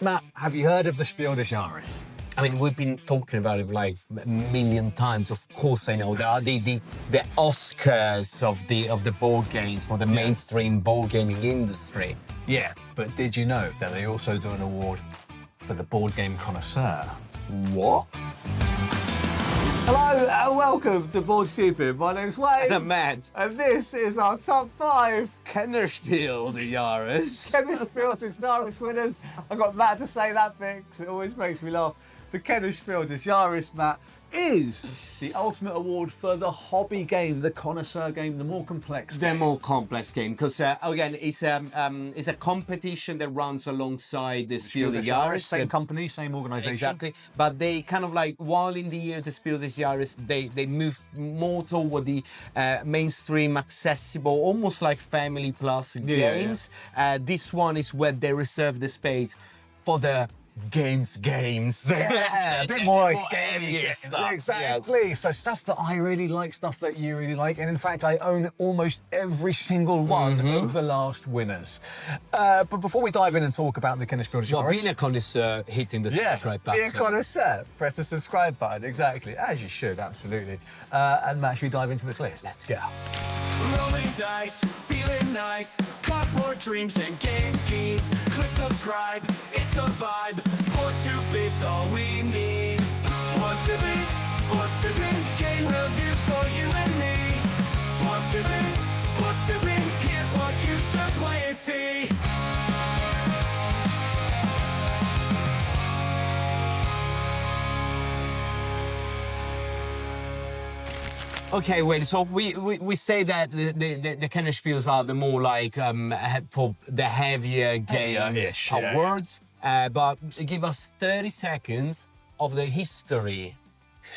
Matt, have you heard of the Spiel des Jahres? I mean, we've been talking about it like a million times. Of course, I know. There are the Oscars of the board games for the mainstream board gaming industry. Yeah, but did you know that they also do an award for the board game connoisseur? What? Hello and welcome to Board Stupid. My name's Wayne. And I'm Matt. And this is our top 5 Kennerspiel Winners. Kennerspiel Jahres winners. I got Matt to say that bit because it always makes me laugh. The Kennerspiel Jahres, Matt, is the ultimate award for the hobby game, the connoisseur game, the more complex game. The more complex game, because again, it's a competition that runs alongside the Spiel des Jahres. Same company, same organisation. Exactly, but they kind of like, while in the year the Spiel des Jahres, they moved more toward the mainstream, accessible, almost like family plus games. This one is where they reserve the space for the games. Yeah, a bit more heavier stuff. Exactly. Yes. So stuff that I really like, stuff that you really like, and in fact, I own almost every single one of the last winners. But before we dive in and talk about the Kennerspiel Jahres, Well, being a connoisseur, hitting the subscribe button. Be a connoisseur. Press the subscribe button, exactly. As you should, absolutely. And Matt, should we dive into this list? Let's go. Rolling dice, feeling nice. Cardboard dreams and game schemes. Click subscribe, it's a vibe. Board Stupid's all we need. Board Stupid, game reviews for you and me. Board Stupid, here's what you should play and see. Okay, wait. So we say that the Kennerspiels are the more like for the heavier games awards, but give us 30 seconds of the history.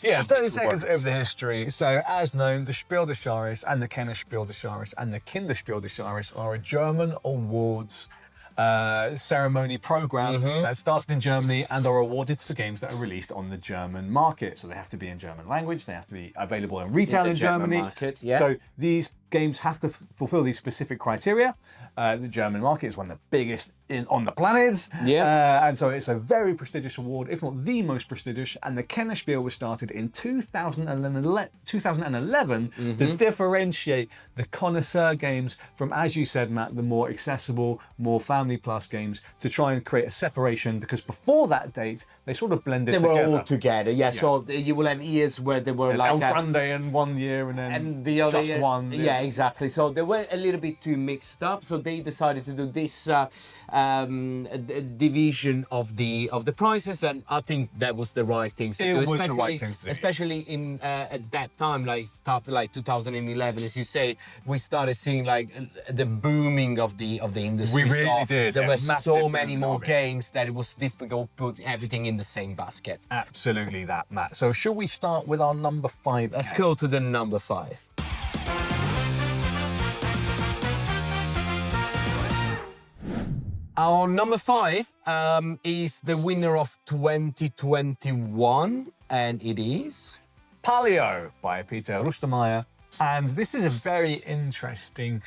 Yeah, 30 seconds of the history. So, as known, the Spiel des Jahres and the Kennerspiel des Jahres and the Kinderspiel des Jahres are a German awards ceremony program that started in Germany and are awarded to games that are released on the German market. So they have to be in German language, they have to be available in retail in Germany. Market, yeah. So these games have to fulfill these specific criteria. The German market is one of the biggest on the planet. Yeah. And so it's a very prestigious award, if not the most prestigious. And the Kennerspiel was started in 2011 to differentiate the connoisseur games from, as you said, Matt, the more accessible, more family plus games, to try and create a separation, because before that date, they sort of blended They together. were all together, yeah. So you will have years where they were like El Grande in one year and then and the other just one. Yeah, exactly. So they were a little bit too mixed up. So they decided to do this division of the prizes, and I think that was the right thing to do. Was the right thing to do. Especially in at that time, like started like 2011, as you say, we started seeing like the booming of the industry. We really did. There Yeah, were massive so many boom more of it. games that it was difficult to put everything in the same basket. Absolutely that, Matt. So shall we start with our number 5? Let's go to the number 5. Our number 5 is the winner of 2021, and it is Paleo by Peter Rustermeier. And this is a very interesting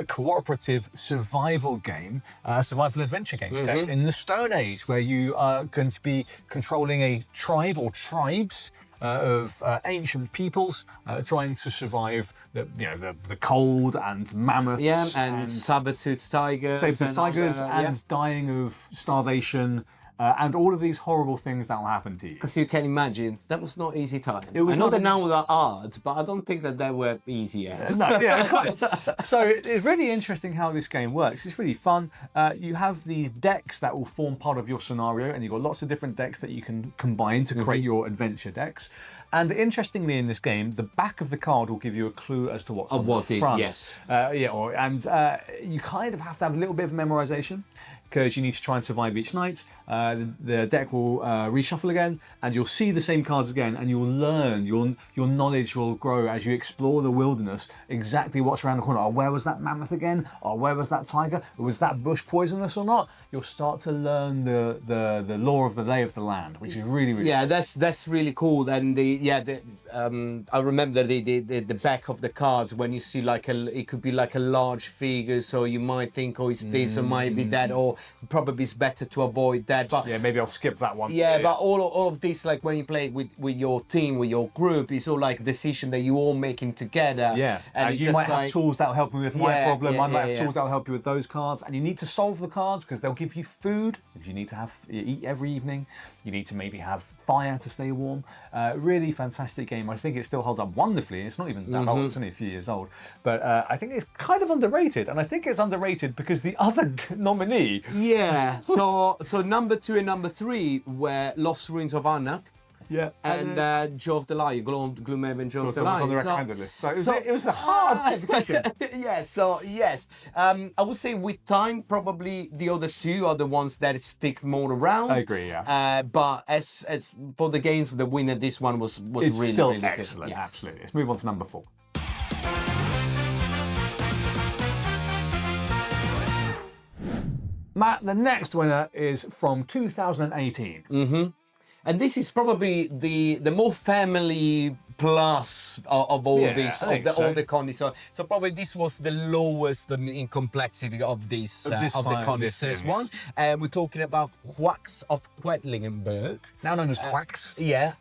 cooperative survival game, survival adventure game set in the Stone Age, where you are going to be controlling a tribe or tribes of ancient peoples trying to survive the cold and mammoths. Yeah, and saber-toothed tigers. Saber-toothed tigers yeah. and dying of starvation. And all of these horrible things that will happen to you. Because you can imagine, that was not easy time. It was I know not that easy. now they are hard, but I don't think that they were easy yet. No, yeah, quite. So it's really interesting how this game works. It's really fun. You have these decks that will form part of your scenario, and you've got lots of different decks that you can combine to create your adventure decks. And interestingly, in this game, the back of the card will give you a clue as to what's on the front. Yes. You kind of have to have a little bit of memorization, because you need to try and survive each night. The deck will reshuffle again, and you'll see the same cards again, and you'll learn, your knowledge will grow as you explore the wilderness, exactly what's around the corner. Oh, where was that mammoth again? Oh, where was that tiger? Was that bush poisonous or not? You'll start to learn the lore of the lay of the land, which is really, really Yeah, that's really cool. And I remember the back of the cards, when you see like it could be like a large figure, so you might think, oh, it's this or might be that, or probably it's better to avoid that. But Yeah, maybe I'll skip that one. yeah, but all of this, like when you play with your team, with your group, it's all like decision that you all making together. Yeah, and you might have tools that'll help me with my Yeah, problem. yeah, I might yeah, have yeah. tools that'll help you with those cards, and you need to solve the cards because they'll give you food if you need to eat every evening. You need to maybe have fire to stay warm. Really fantastic game. I think it still holds up wonderfully. It's not even that old; it's only a few years old. But I think it's kind of underrated, and I think it's underrated because the other nominee. Yeah. So number 2 and number 3 were Lost Ruins of Anak. Yeah, And Joe of the Lion, Gloomhaven, Joe of the was Lion. on the recommended list. So it was a hard competition. Yeah, so yes. I would say with time, probably the other 2 are the ones that stick more around. I agree, yeah. But as for the games, the winner, this one was It's really, still really excellent, good. Yes. absolutely. Let's move on to number 4. Matt, the next winner is from 2018. And this is probably the more family plus of all Yeah, this, I think all so. the connoisseurs. So probably this was the lowest in complexity of this Of this of the fine connoisseurs listing, one. And we're talking about Quacks of Quedlinburg. Now known as Quacks. Yeah.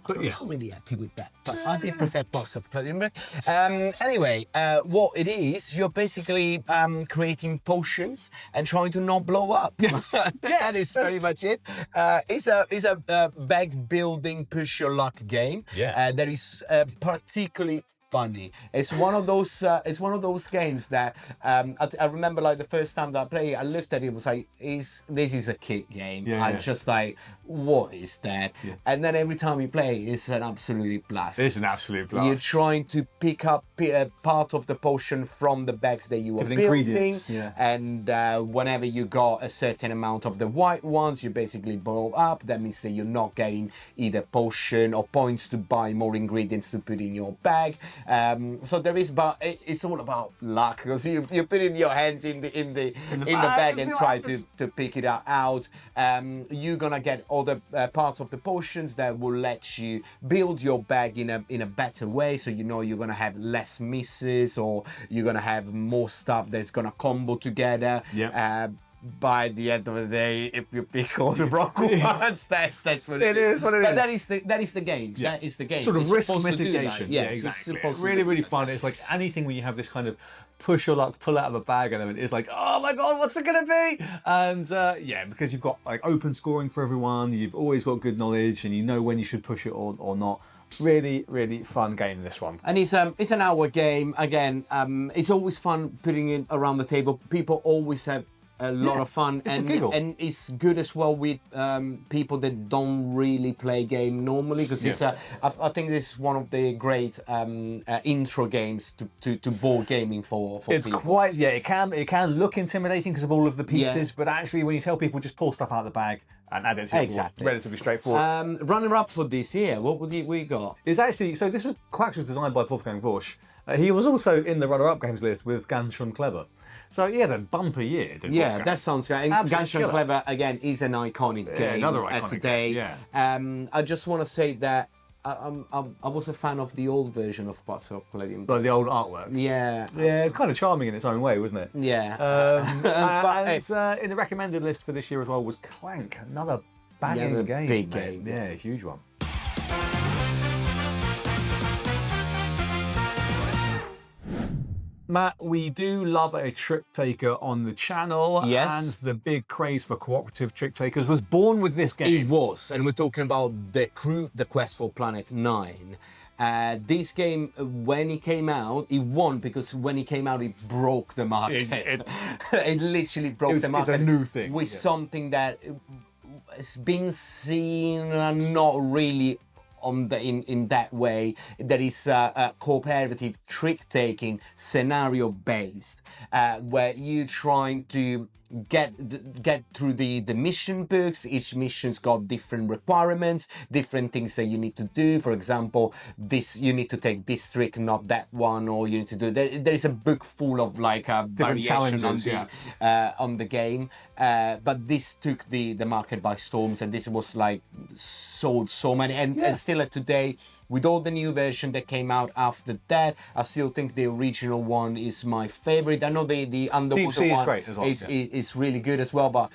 But yeah. I'm really happy with that, but I did prefer Quacks of Quedlinburg. Anyway, what it is, you're basically creating potions and trying to not blow up. Yeah, that is very much it. It's a bag building push your luck game. Yeah. That is particularly funny. It's one of those. It's one of those games that I remember like the first time that I played, I looked at it, was like, this is a kid game. Yeah, I yeah. just like, what is that? Yeah. And then every time you play, it's an absolute blast. It's an absolute blast. You're trying to pick up part of the potion from the bags that you are Different building, ingredients, yeah. and whenever you got a certain amount of the white ones, you basically blow up. That means that you're not getting either potion or points to buy more ingredients to put in your bag. So there is, but it's all about luck, because you put in your hands in the bag and try to pick it out. You're gonna get other parts of the potions that will let you build your bag in a better way. So you know you're gonna have less misses, or you're gonna have more stuff that's gonna combo together. Yeah. By the end of the day, if you pick all the wrong ones, that's what It is what it but is. That is the game. Yeah. That is the game. Sort of It's risk supposed to do that. mitigation. Yes, Yeah, it's exactly. supposed to Really, do really that. fun. It's like anything where you have this kind of push your luck, pull out of a bag element. It's like, oh my god, what's it gonna be? And yeah, because you've got like open scoring for everyone. You've always got good knowledge, and you know when you should push it or not. Really, really fun game, this one. And it's an hour game. Again, it's always fun putting it around the table. People always have a lot of fun, it's a and giggle. and it's good as well with people that don't really play game normally, because it's I think this is one of the great intro games to board gaming for It's people. quite, yeah, it can look intimidating because of all of the pieces, but actually when you tell people just pull stuff out of the bag and add it to Exactly. relatively straightforward. Runner up for this year, what would we got? It's actually, so this was, Quacks was designed by Wolfgang Vorsch. He was also in the runner-up games list with Ganz schön clever. So he had a bumper year, didn't Yeah, Wolfgang? that sounds good. And Absolute Ganz schön killer. Clever, again, is an iconic game another iconic today. game, yeah. I just want to say that I was a fan of the old version of Quacks of Quedlinburg. But the old artwork. Yeah. Yeah, it's kind of charming in its own way, wasn't it? Yeah. And in the recommended list for this year as well was Clank, another banging Yeah, game. big mate. game, Yeah, huge one. Matt, we do love a trick taker on the channel. Yes. And the big craze for cooperative trick takers was born with this game. It was, and we're talking about the Crew, the Quest for Planet 9. This game, when it came out, it won because when it came out, it broke the market. It literally broke the market. It's a new thing. With something that has been seen not really in that way, that is cooperative trick taking, scenario based, where you're trying to get through the mission books. Each mission's got different requirements, different things that you need to do. For example, this, you need to take this trick, not that one, or you need to do there is a book full of like variation challenges, on the game, but this took the market by storms, and this was like sold so many, and still today with all the new version that came out after that, I still think the original one is my favorite. I know the underwater Sea is one great as well, is really good as well, but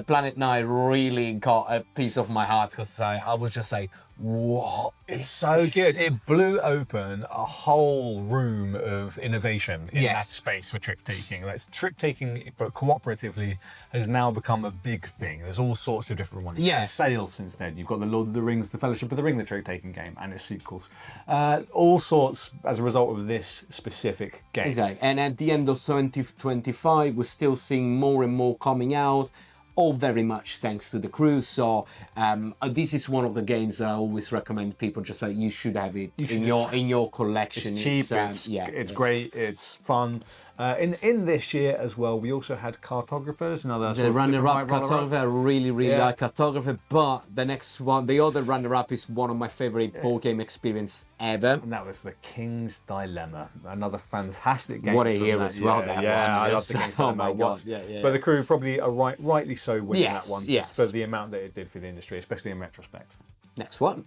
Planet Night really got a piece of my heart because I was just like, what? It's so good. It blew open a whole room of innovation in that space for trick taking. Like, trick taking, but cooperatively, has now become a big thing. There's all sorts of different ones. Yeah. Sales since then. You've got the Lord of the Rings, the Fellowship of the Ring, the trick taking game, and its sequels. All sorts as a result of this specific game. Exactly. And at the end of 2025, we're still seeing more and more coming out. All very much thanks to the crew. So this is one of the games that I always recommend people just like you should have it in your collection. It's cheap. It's great. It's fun. In this year as well, we also had cartographers. Another the runner-up cartographer. I really like cartographer. But the next one, the other runner-up, is one of my favorite board game experience ever. And that was the King's Dilemma. Another fantastic game. What a year as well. That one. I love the King's Dilemma. Oh my God. But the crew probably are rightly so winning that one, yes. just for the amount that it did for the industry, especially in retrospect. Next one.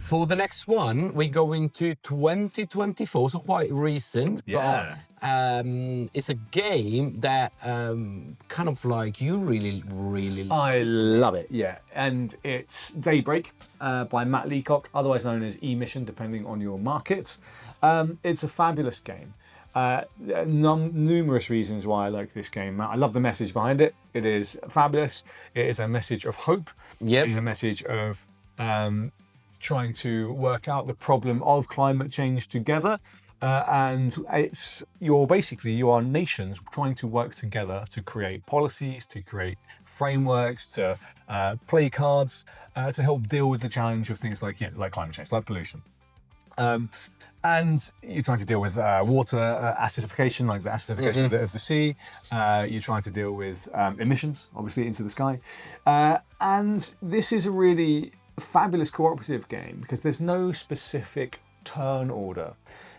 For the next one, we go into 2024, so quite recent. Yeah. But, it's a game that kind of like you really like. I love it, yeah. And it's Daybreak by Matt Leacock, otherwise known as E-Mission, depending on your market. It's a fabulous game. Numerous reasons why I like this game. I love the message behind it. It is fabulous. It is a message of hope. Yep. It is a message of trying to work out the problem of climate change together. And you are nations trying to work together to create policies, to create frameworks, to play cards, to help deal with the challenge of things like climate change, like pollution. And you're trying to deal with water acidification, like the acidification of the sea. You're trying to deal with emissions, obviously, into the sky. And this is a really fabulous cooperative game because there's no specific turn order.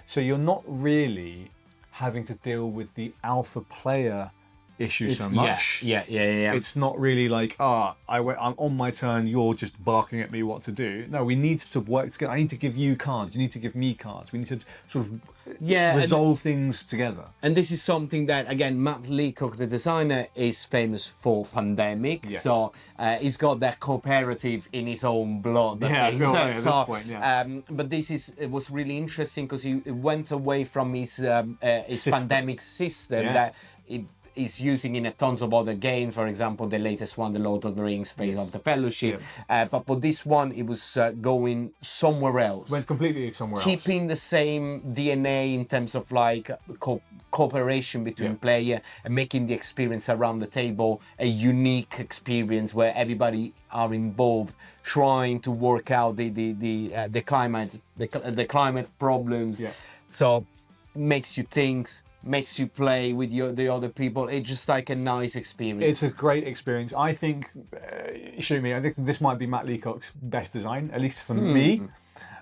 So you're not really having to deal with the alpha player issue so much. Yeah. It's not really like, I'm on my turn, you're just barking at me what to do. No, we need to work together. I need to give you cards, you need to give me cards. We need to sort of resolve things together. And this is something that, again, Matt Leacock, the designer, is famous for Pandemic. Yes. So he's got that cooperative in his own blood. I feel like at this point, but it was really interesting because he went away from his Pandemic system that is using in tons of other games. For example, the latest one, the Lord of the Rings, Fate of the Fellowship. But for this one, it was going somewhere else. Went completely somewhere else. Keeping the same DNA in terms of like cooperation between player and making the experience around the table a unique experience where everybody are involved, trying to work out the climate problems. So makes you think, makes you play with the other people. It's just like a nice experience. It's a great experience. I think, I think this might be Matt Leacock's best design, at least for me.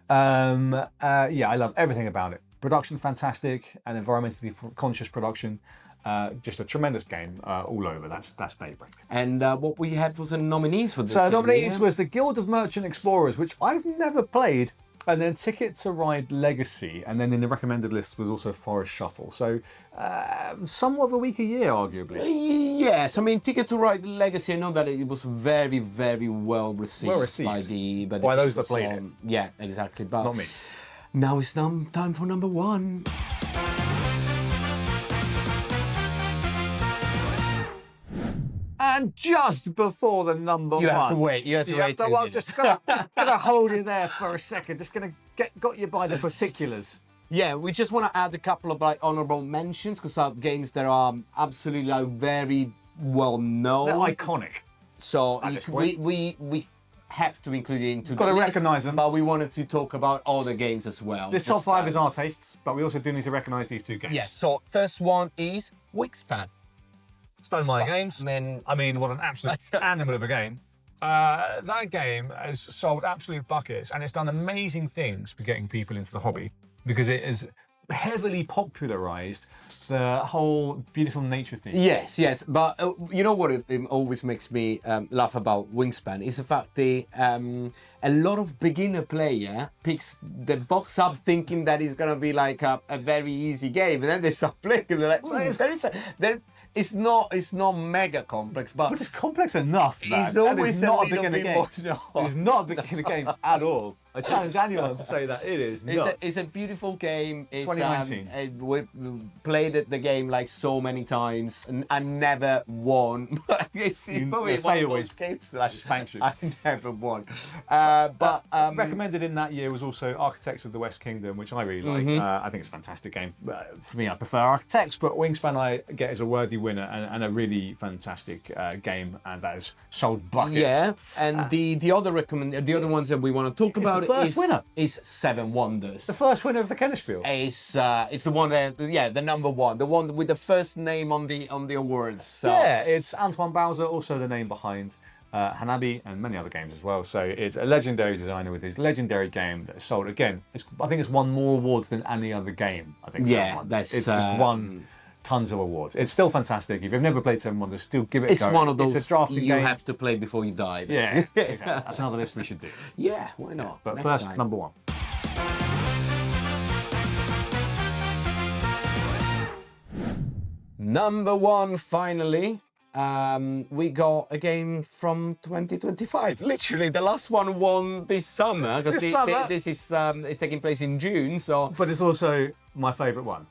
I love everything about it. Production fantastic, and environmentally conscious production. Just a tremendous game all over. That's Daybreak. And what we had was the nominees for this. So nominees was the Guild of Merchant Explorers, which I've never played. And then Ticket to Ride Legacy, and then in the recommended list was also Forest Shuffle. So somewhat of a weaker year, arguably. Yes, I mean Ticket to Ride Legacy. I know that it was very, very well received, by those that played it. Yeah, exactly. But not me. Now it's time for number one. And just before the number one, you have to wait. You have to wait. I'm just gonna hold you there for a second. Just gonna got you by the particulars. Yeah, we just want to add a couple of like honorable mentions because are games that are absolutely like very well known. They're iconic. So we have to include it into the list. Got to recognise them. But we wanted to talk about other games as well. This top five is our tastes, but we also do need to recognise these two games. Yeah. So first one is Wingspan. Stonemaier Games. I mean, what an absolute animal of a game. That game has sold absolute buckets, and it's done amazing things for getting people into the hobby because it has heavily popularised the whole beautiful nature thing. Yes, yes, but you know what it always makes me laugh about Wingspan is the fact that a lot of beginner player picks the box up thinking that it's gonna be like a very easy game, and then they start playing and they're like, so it's not mega complex, but it's complex enough, man. it's always not a little bit game. more. It's not a beginner game at all. I challenge anyone to say that it is not. It's a beautiful game. It's 2019. We played the game like so many times, and I never won. It's probably one of those games that I never won. But recommended in that year was also Architects of the West Kingdom, which I really like. I think it's a fantastic game. For me, I prefer Architects, but Wingspan I get as a worthy winner and a really fantastic game, and that has sold buckets. Yeah, and the other ones that we want to talk about winner is Seven Wonders. The first winner of the Kennerspiel. It's the one that the number one, the one with the first name on the awards. So. Yeah, it's Antoine Bowser, also the name behind Hanabi and many other games as well. So it's a legendary designer with his legendary game that sold again. I think it's won more awards than any other game. I think. Yeah, it's just won tons of awards. It's still fantastic. If you've never played Seven Wonders, still give it a go. It's one of those it's a drafting you game. have to play before you die. Yeah, exactly. That's another list we should do. Yeah, why not? But Next first, time. number one. Number one, finally. We got a game from 2025. Literally, the last one won this summer because this is it's taking place in June. So, But it's also my favourite one.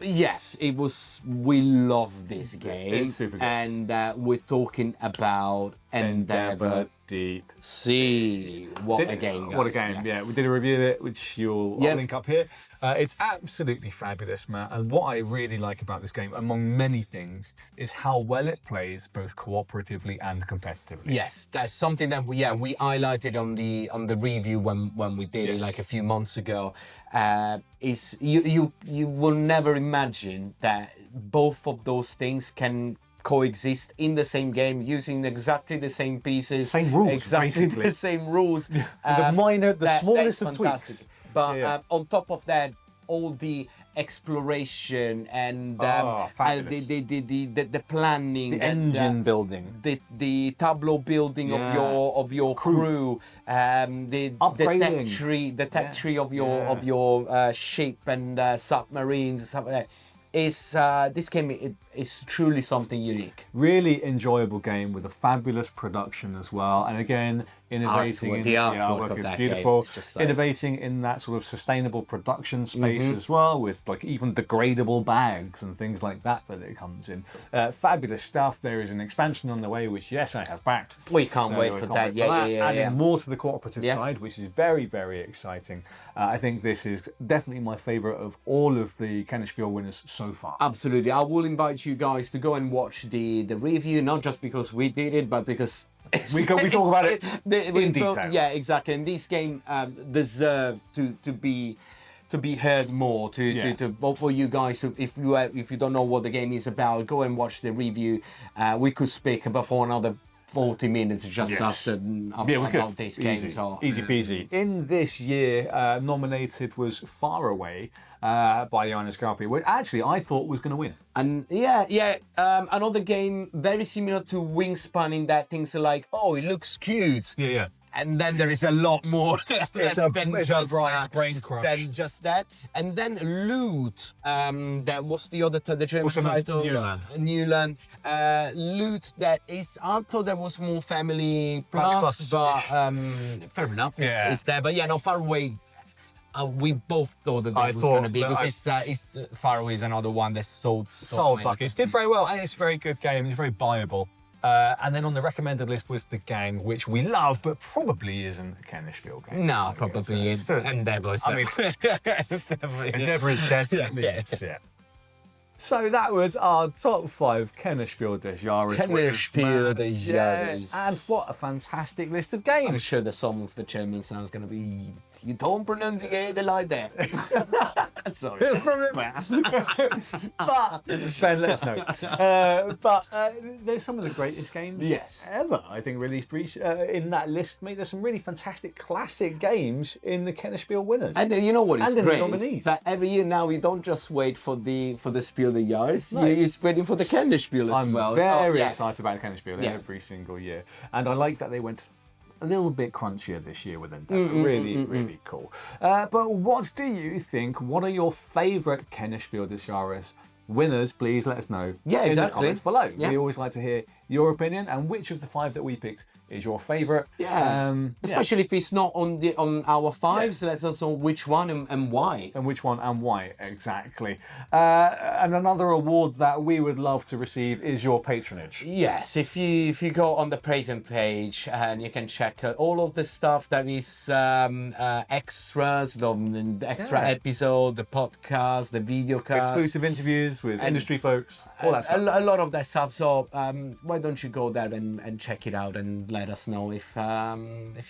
yes, it was. We love this game, It's super good. and we're talking about Endeavour Deep Sea. What a game! Guys. What a game, yeah. We did a review of it, which I'll link up here. It's absolutely fabulous, Matt. And what I really like about this game, among many things, is how well it plays both cooperatively and competitively. Yes, that's something that we highlighted on the review when we did it like a few months ago. Is you will never imagine that both of those things can coexist in the same game using exactly the same pieces, Same rules, exactly basically. the same rules. The smallest of fantastic. tweaks. But on top of that, all the exploration and the planning, The engine building. the tableau building of your crew, the Upgrading. tech tree of your ship and submarines and stuff like that. This game is truly something unique. Really enjoyable game with a fabulous production as well. And again, innovating The artwork of is that beautiful. game, it's just like... Innovating in that sort of sustainable production space as well, with like even degradable bags and things like that it comes in. Fabulous stuff. There is an expansion on the way, which yes, I have backed. We can't wait for that. Adding more to the cooperative side, which is very, very exciting. I think this is definitely my favourite of all of the Kennerspiel winners so far. Absolutely. I will invite you guys to go and watch the review, not just because we did it, but because we talk about it in detail. Yeah, exactly. And this game deserves to be heard more. To vote for you guys. If you don't know what the game is about, go and watch the review. We could speak about for another 40 minutes just after about this game. Easy peasy. In this year, nominated was Far Away by Jahres, which actually I thought was going to win. And another game very similar to Wingspan in that things are like, oh, it looks cute. Yeah. And then there is a lot more It's a brain crush. than just that. And then Loot, that was the other the German title. Newland. Loot, that is, I thought that was more family plus, but fair enough. It's there. But yeah, no, Far Away. We both thought that was going to be, because it's Far Away is another one that sold buckets. Did very well, and it's a very good game. It's very buyable. And then on the recommended list was The Gang, which we love, but probably isn't a Kennerspiel game. No, probably isn't. Endeavour. I mean, Endeavour is definitely yeah. So that was our top 5 Kennerspiel des Jahres. Kennerspiel des Yeah, Jahres. and what a fantastic list of I'm games. sure that some of the German sounds going to be, you don't pronounce it like that. Sorry. But Sven, let us know. There's some of the greatest games Yes. ever, I think, released in that list. Mate, there's some really fantastic classic games in the Kennerspiel winners. And you know what is And in the great? nominees. That every year now you don't just wait for the Spiel des Jahres, you're waiting for the Kennerspiel as I'm well. very So, yeah. excited about Kennerspiel Yeah. every single year. And I like that they went a little bit crunchier this year with them. Really cool. But what do you think? What are your favourite Kennerspiel des Jahres winners? Please let us know Yeah, in the exactly. comments below. Yeah. We always like to hear your opinion and which of the 5 that we picked is your favourite. Yeah. Especially if it's not on our 5s, let us know which one and why. And which one and why exactly. And another award that we would love to receive is your patronage. Yes, if you go on the present page and you can check all of the stuff that is extras, the extra Yeah. episode, the podcast, the video cast, Exclusive interviews with industry folks, all that stuff. a lot of that stuff. So why don't you go there and check it out and let us know if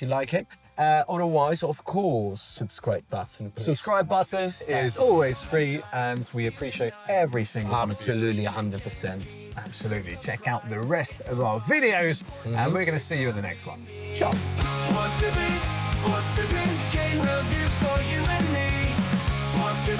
you like it. Otherwise, of course, subscribe button. Please. Subscribe button is always free, and we appreciate every single one of you. Absolutely, 100%. Absolutely. Check out the rest of our videos, and we're going to see you in the next one. Ciao. What's the game reviews for you and me? What's the